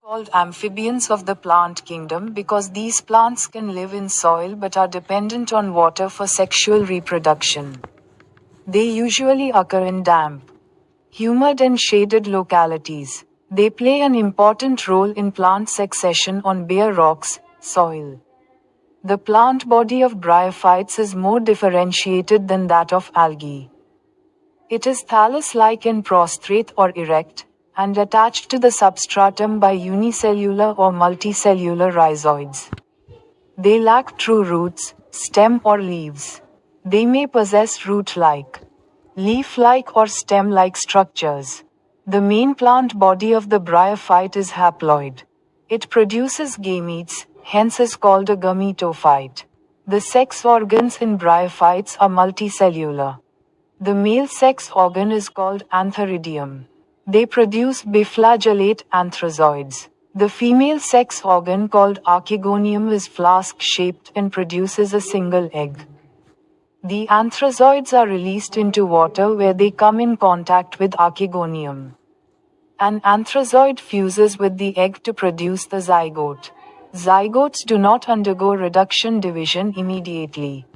called amphibians of the plant kingdom because these plants can live in soil but are dependent on water for sexual reproduction. They usually occur in damp, humid and shaded localities. They play an important role in plant succession on bare rocks, soil. The plant body of bryophytes is more differentiated than that of algae. It is thallus-like and prostrate or erect, and attached to the substratum by unicellular or multicellular rhizoids. They lack true roots, stem or leaves. They may possess root-like, leaf-like or stem-like structures. The main plant body of the bryophyte is haploid. It produces gametes, hence is called a gametophyte. The sex organs in bryophytes are multicellular. The male sex organ is called antheridium. They produce biflagellate anthrazoids. The female sex organ called archegonium is flask-shaped and produces a single egg. The anthrazoids are released into water where they come in contact with archegonium. An anthrazoid fuses with the egg to produce the zygote. Zygotes do not undergo reduction division immediately.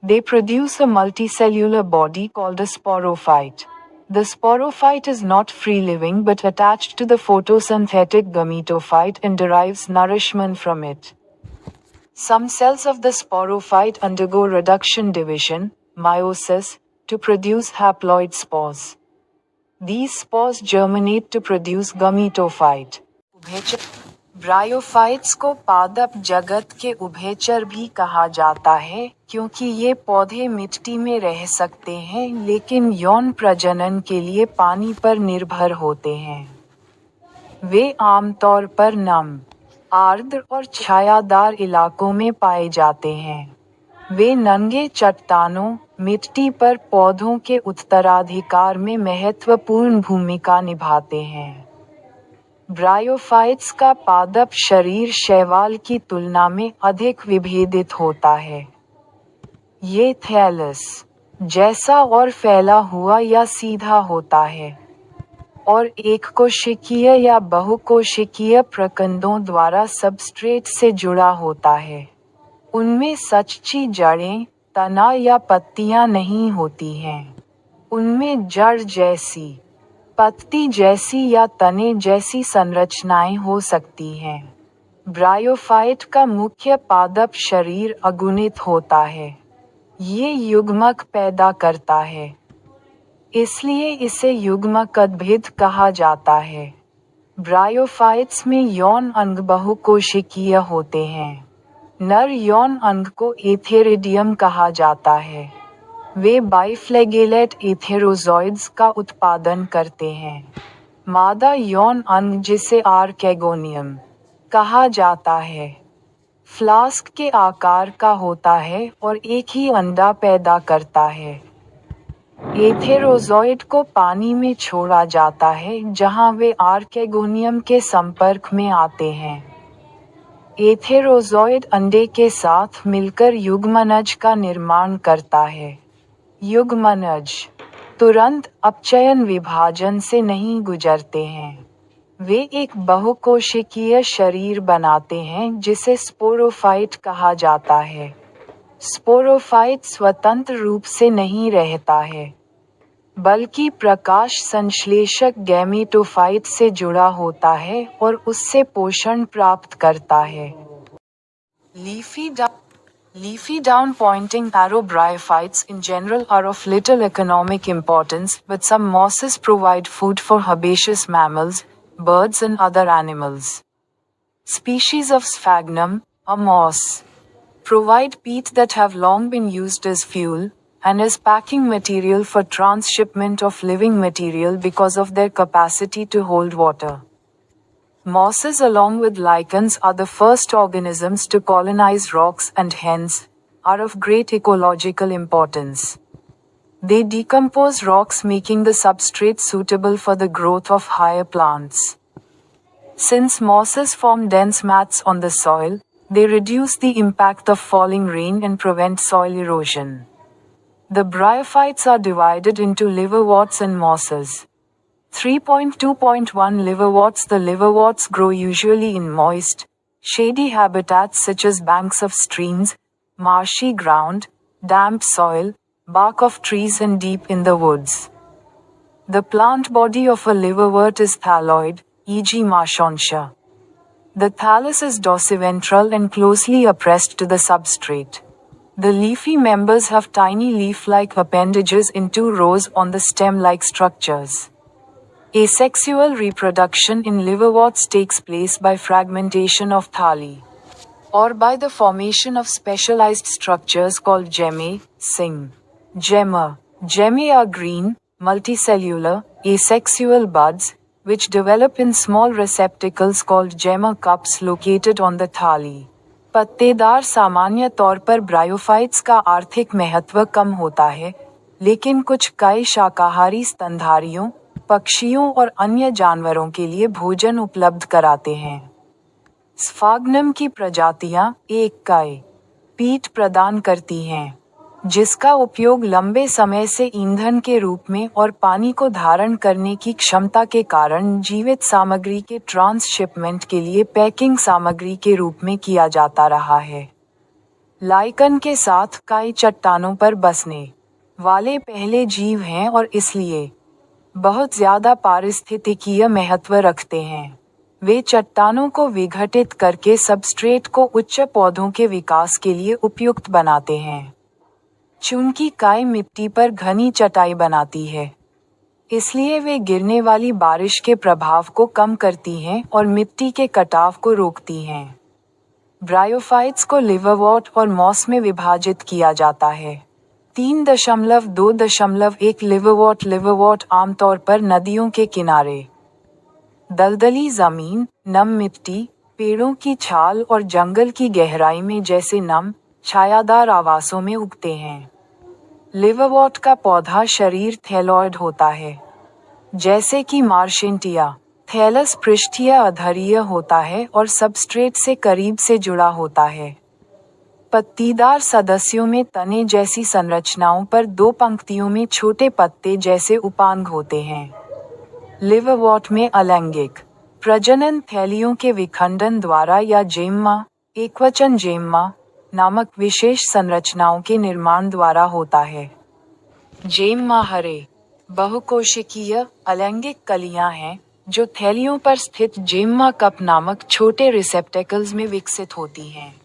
They produce a multicellular body called a sporophyte. The sporophyte is not free-living but attached to the photosynthetic gametophyte and derives nourishment from it. Some cells of the sporophyte undergo reduction division, meiosis, to produce haploid spores. These spores germinate to produce gametophyte. Bryophytes को पादप जगत के उभयचर भी कहा जाता है क्योंकि ये पौधे मिट्टी में रह सकते हैं लेकिन यौन प्रजनन के लिए पानी पर निर्भर होते हैं। वे आमतौर पर नम, आर्द्र और छायादार इलाकों में पाए जाते हैं। वे नंगे चट्टानों, मिट्टी पर पौधों के उत्तराधिकार में महत्वपूर्ण भूमिका निभाते हैं। ब्रायोफाइट्स का पादप शरीर शैवाल की तुलना में अधिक विभेदित होता है। ये थैलस जैसा और फैला हुआ या सीधा होता है और एक कोशिकीय या बहुकोशिकीय प्रकंदों द्वारा सबस्ट्रेट से जुड़ा होता है। उनमें सच्ची जड़ें, तना या पत्तियां नहीं होती हैं। उनमें जड़ जैसी, पत्ती जैसी या तने जैसी संरचनाएं हो सकती हैं। ब्रायोफाइट का मुख्य पादप शरीर अगुणित होता है। ये युग्मक पैदा करता है, इसलिए इसे युग्मकद्भिद कहा जाता है। ब्रायोफाइट्स में यौन अंग बहुकोशिकीय होते हैं। नर यौन अंग को एथेरिडियम कहा जाता है। वे बाइफ्लैगेलेट एथेरोजॉइड्स का उत्पादन करते हैं। मादा यौन अंग जिसे आर्केगोनियम कहा जाता है, फ्लास्क के आकार का होता है और एक ही अंडा पैदा करता है। एथेरोजॉइड को पानी में छोड़ा जाता है जहां वे आर्केगोनियम के संपर्क में आते हैं। एथेरोजॉइड अंडे के साथ मिलकर युग्मनज का निर्माण करता है। युग्मनज तुरंत अपचयन विभाजन से नहीं गुजरते हैं। वे एक बहुकोशिकीय शरीर बनाते हैं जिसे स्पोरोफाइट कहा जाता है। स्पोरोफाइट स्वतंत्र रूप से नहीं रहता है, बल्कि प्रकाश संश्लेषक गैमेटोफाइट से जुड़ा होता है और उससे पोषण प्राप्त करता है। Leafy down-pointing arrowbryophytes in general are of little economic importance, but some mosses provide food for herbaceous mammals, birds and other animals. Species of sphagnum, a moss, provide peat that have long been used as fuel, and as packing material for transshipment of living material because of their capacity to hold water. Mosses along with lichens are the first organisms to colonize rocks and hence, are of great ecological importance. They decompose rocks making the substrate suitable for the growth of higher plants. Since mosses form dense mats on the soil, they reduce the impact of falling rain and prevent soil erosion. The bryophytes are divided into liverworts and mosses. 3.2.1 Liverworts. The liverworts grow usually in moist, shady habitats such as banks of streams, marshy ground, damp soil, bark of trees and deep in the woods. The plant body of a liverwort is thalloid, e.g. Marshonsha. The thallus is dorsiventral and closely oppressed to the substrate. The leafy members have tiny leaf-like appendages in 2 rows on the stem-like structures. Asexual reproduction in liverworts takes place by fragmentation of thalli, or by the formation of specialized structures called gemmae, sing. Gemmae are green, multicellular, asexual buds, which develop in small receptacles called gemma cups located on the thalli. पत्तेदार सामान्य तौर पर bryophytes का आर्थिक महत्व कम होता है, लेकिन कुछ कई शाकाहारी स्तनधारियों, पक्षियों और अन्य जानवरों के लिए भोजन उपलब्ध कराते हैं। स्फाग्नम की प्रजातियां एक कई पीठ प्रदान करती हैं, जिसका उपयोग लंबे समय से ईंधन के रूप में और पानी को धारण करने की क्षमता के कारण जीवित सामग्री के ट्रांसशिपमेंट के लिए पैकिंग सामग्री के रूप में किया जाता रहा है। लाइकन के साथ कई चट्टानों पर बसने वाले पहले जीव हैं और इसलिए बहुत ज्यादा पारिस्थितिकीय महत्व रखते हैं। वे चट्टानों को विघटित करके सबस्ट्रेट को उच्च पौधों के विकास के लिए उपयुक्त बनाते हैं। चूंकि काई मिट्टी पर घनी चटाई बनाती है, इसलिए वे गिरने वाली बारिश के प्रभाव को कम करती हैं और मिट्टी के कटाव को रोकती हैं। ब्रायोफाइट्स को लिवरवॉट और मॉस में विभाजित किया जाता है। 3.2.1 लिवरवॉट आमतौर पर नदियों के किनारे, दलदली जमीन, नम मिट्टी, पेड़ों की छाल और जंगल की गहराई में जैसे नम, छायादार आवासों में उगते हैं। लिवरवॉट का पौधा शरीर थैलॉइड होता है, जैसे कि मार्शेंटिया। थैलस पृष्ठीय अधरीय होता है और सबस्ट्रेट से करीब से जुड़ा होता है। पत्तीदार सदस्यों में तने जैसी संरचनाओं पर 2 पंक्तियों में छोटे पत्ते जैसे उपांग होते हैं। लिवरवॉट में अलैंगिक प्रजनन थैलियों के विखंडन द्वारा या जेम्मा, एकवचन जेम्मा, नामक विशेष संरचनाओं के निर्माण द्वारा होता है। जेम्मा हरे, बहुकोशिकीय, अलैंगिक कलियां हैं, जो थैलियों पर स्थित जेम्मा कप नामक छोटे रिसेप्टेकल्स में विकसित होती हैं।